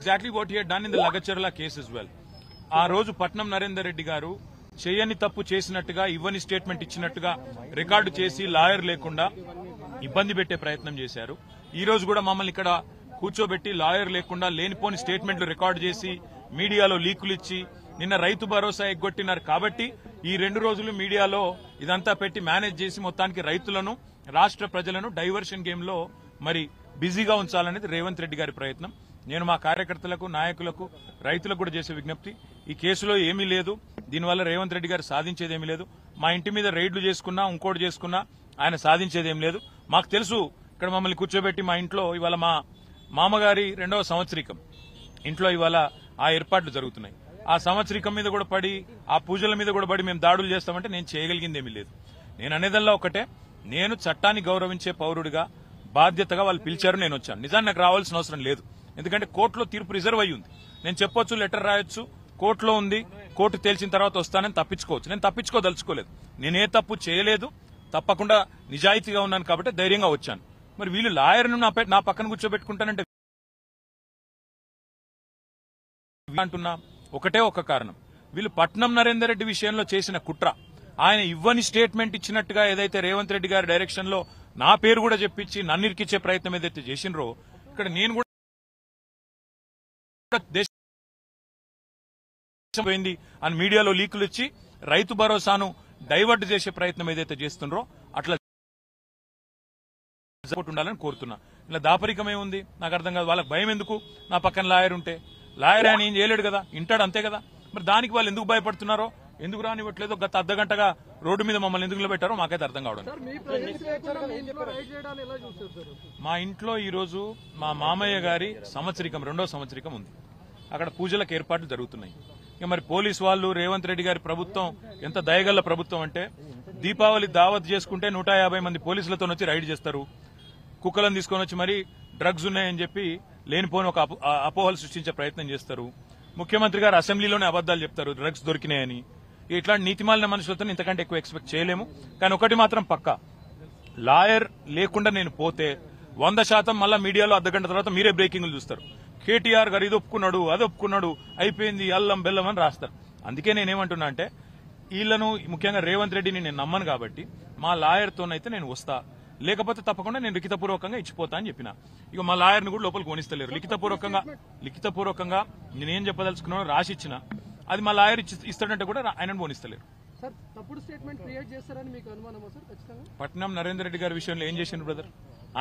exactly what he had done in the Lagacherla case as well. ఆ రోజు పట్నం నరేందర్ రెడ్డి గారు చేయని తప్పు చేసినట్టుగా ఇవ్వని స్టేట్మెంట్ ఇచ్చినట్టుగా రికార్డు చేసి లాయర్ లేకుండా ఇబ్బంది పెట్టే ప్రయత్నం చేశారు. ఈ రోజు కూడా మమ్మల్ని ఇక్కడ కూర్చోబెట్టి లాయర్ లేకుండా లేనిపోని స్టేట్మెంట్లు రికార్డు చేసి మీడియాలో లీకులు ఇచ్చి నిన్న రైతు భరోసా ఎగ్గొట్టినారు. కాబట్టి ఈ 2 రోజులు మీడియాలో ఇదంతా పెట్టి మేనేజ్ చేసి మొత్తానికి రైతులను రాష్ట్ర ప్రజలను డైవర్షన్ గేమ్ లో మరి బిజీగా ఉంచాలనేది రేవంత్ రెడ్డి గారి ప్రయత్నం. నేను మా కార్యకర్తలకు నాయకులకు రైతులకు కూడా చేసే విజ్ఞప్తి, ఈ కేసులో ఏమీ లేదు, దీనివల్ల రేవంత్ రెడ్డి గారు సాధించేదేమీ లేదు. మా ఇంటి మీద రైడ్లు చేసుకున్నా ఇంకోటి చేసుకున్నా ఆయన సాధించేదేం లేదు. మాకు తెలుసు ఇక్కడ మమ్మల్ని కూర్చోబెట్టి మా ఇంట్లో ఇవాళ మా మామగారి 2వ సంవత్సరికం ఇంట్లో ఇవాళ ఆ ఏర్పాట్లు జరుగుతున్నాయి. ఆ సంవత్సరికం మీద కూడా పడి ఆ పూజల మీద కూడా పడి మేము దాడులు చేస్తామంటే నేను చేయగలిగిందేమీ లేదు. నేను అనేదల్లా ఒకటే, నేను చట్టాన్ని గౌరవించే పౌరుడిగా బాధ్యతగా వాళ్ళు పిలిచారు, నేను వచ్చాను. నిజాన్ని నాకు రావాల్సిన అవసరం లేదు, ఎందుకంటే కోర్టులో తీర్పు రిజర్వ్ అయ్యి ఉంది. నేను చెప్పొచ్చు, లెటర్ రాయొచ్చు, కోర్టులో ఉంది, కోర్టు తేల్చిన తర్వాత వస్తానని తప్పించుకోవచ్చు. నేను తప్పించుకోదలుచుకోలేదు. నేనే తప్పు చేయలేదు, తప్పకుండా నిజాయితీగా ఉన్నాను కాబట్టి ధైర్యంగా వచ్చాను. మరి వీళ్ళు లాయర్ను నా పక్కన కూర్చోబెట్టుకుంటానంటే అంటున్నా ఒకటే ఒక కారణం, వీళ్ళు పట్నం నరేందర్ రెడ్డి విషయంలో చేసిన కుట్ర. ఆయన ఇవ్వని స్టేట్మెంట్ ఇచ్చినట్టుగా ఏదైతే రేవంత్ రెడ్డి గారి డైరెక్షన్ లో నా పేరు కూడా చెప్పించి నన్ను ఇరికిచ్చే ప్రయత్నం ఏదైతే చేసినరో, ఇక్కడ నేను కూడా దేశం పోయింది అని మీడియాలో లీకులు ఇచ్చి రైతు భరోసాను డైవర్ట్ చేసే ప్రయత్నం ఏదైతే చేస్తున్నారో అట్లా సపోర్ట్ ఉండాలని కోరుతున్నా. ఇలా దాపరికమే ఉంది నాకు అర్థం కాదు. వాళ్ళకి భయం ఎందుకు? నా పక్కన లాయర్ ఉంటే, లాయర్ ఆయన ఏం చేయలేడు కదా, ఇంటాడు అంతే కదా. మరి దానికి వాళ్ళు ఎందుకు భయపడుతున్నారో, ఎందుకు రానివ్వట్లేదో, గత అర్ధగంటగా రోడ్డు మీద మమ్మల్ని ఎందుకు నిలబెట్టారో మాకైతే అర్థం కావడం. మా ఇంట్లో ఈ రోజు మా మామయ్య గారి సంవత్సరికం 2వ సంవత్సరికం ఉంది. అక్కడ పూజలకు ఏర్పాట్లు జరుగుతున్నాయి. ఇక మరి పోలీసు వాళ్ళు, రేవంత్ రెడ్డి గారి ప్రభుత్వం ఎంత దయగల్ల ప్రభుత్వం అంటే, దీపావళి దావత్ చేసుకుంటే 150 మంది పోలీసులతో వచ్చి రైడ్ చేస్తారు. కుక్కలను తీసుకొని వచ్చి మరి డ్రగ్స్ ఉన్నాయని చెప్పి లేనిపోని ఒక అపోహలు సృష్టించే ప్రయత్నం చేస్తారు. ముఖ్యమంత్రి గారు అసెంబ్లీలోనే అబద్దాలు చెప్తారు, డ్రగ్స్ దొరికినాయని. ఇట్లాంటి నీతిమాలిన మనుషులతో ఇంతకంటే ఎక్కువ ఎక్స్పెక్ట్ చేయలేము. కానీ ఒకటి మాత్రం పక్కా, లాయర్ లేకుండా నేను పోతే 100% మళ్ళా మీడియాలో అర్ధగంట తర్వాత మీరే బ్రేకింగ్లు చూస్తారు. కేటీఆర్ గారు ఇది ఒప్పుకున్నాడు, అది ఒప్పుకున్నాడు, అయిపోయింది, అల్లం బెల్లం అని రాస్తారు. అందుకే నేనేమంటున్నా అంటే, వీళ్లను ముఖ్యంగా రేవంత్ రెడ్డిని నేను నమ్మను కాబట్టి మా లాయర్తోనైతే నేను వస్తా, లేకపోతే తప్పకుండా నేను లిఖితపూర్వకంగా ఇచ్చిపోతా అని చెప్పిన. ఇక మా లాయర్ని కూడా లోపలికి కొనిస్తలేరు. లిఖితపూర్వకంగా నేనేం చెప్పదలుచుకున్నానో రాసి ఇచ్చిన, అది మా లాయర్ ఇస్తాడంటే కూడా ఆయనను పోనిస్తలేరు. పట్నం నరేందర్ రెడ్డి గారి విషయంలో ఏం చేసిండ్రు బ్రదర్?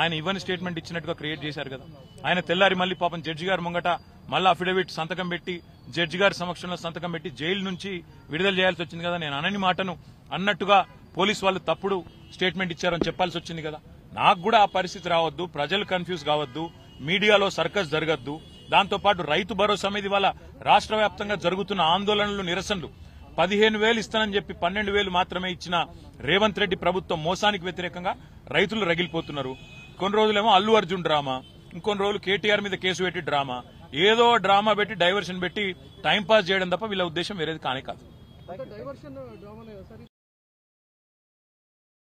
ఆయన ఇవ్వని స్టేట్మెంట్ ఇచ్చినట్టుగా క్రియేట్ చేశారు కదా. ఆయన తెల్లారి మళ్ళీ పాపం జడ్జి గారి ముంగట మళ్ళీ అఫిడవిట్ సంతకం పెట్టి, జడ్జి గారి సమక్షంలో సంతకం పెట్టి జైలు నుంచి విడుదల చేయాల్సి వచ్చింది కదా. నేను అనని మాటను అన్నట్టుగా పోలీసు వాళ్ళు తప్పుడు స్టేట్మెంట్ ఇచ్చారని చెప్పాల్సి వచ్చింది కదా. నాకు కూడా ఆ పరిస్థితి రావద్దు, ప్రజలు కన్ఫ్యూజ్ కావద్దు, మీడియాలో సర్కస్ జరగద్దు. దాంతోపాటు రైతు భరోసా మీద ఇవాళ రాష్ట్ర వ్యాప్తంగా జరుగుతున్న ఆందోళనలు, నిరసనలు 15,000 ఇస్తానని చెప్పి 12,000 మాత్రమే ఇచ్చిన రేవంత్ రెడ్డి ప్రభుత్వం మోసానికి వ్యతిరేకంగా రైతులు రగిలిపోతున్నారు. కొన్ని రోజులేమో అల్లు అర్జున్ డ్రామా, ఇంకొన్ని రోజులు కేటీఆర్ మీద కేసు పెట్టి డ్రామా, ఏదో డ్రామా పెట్టి డైవర్షన్ పెట్టి టైంపాస్ చేయడం తప్ప వీళ్ళ ఉద్దేశం వేరేది కానే కాదు.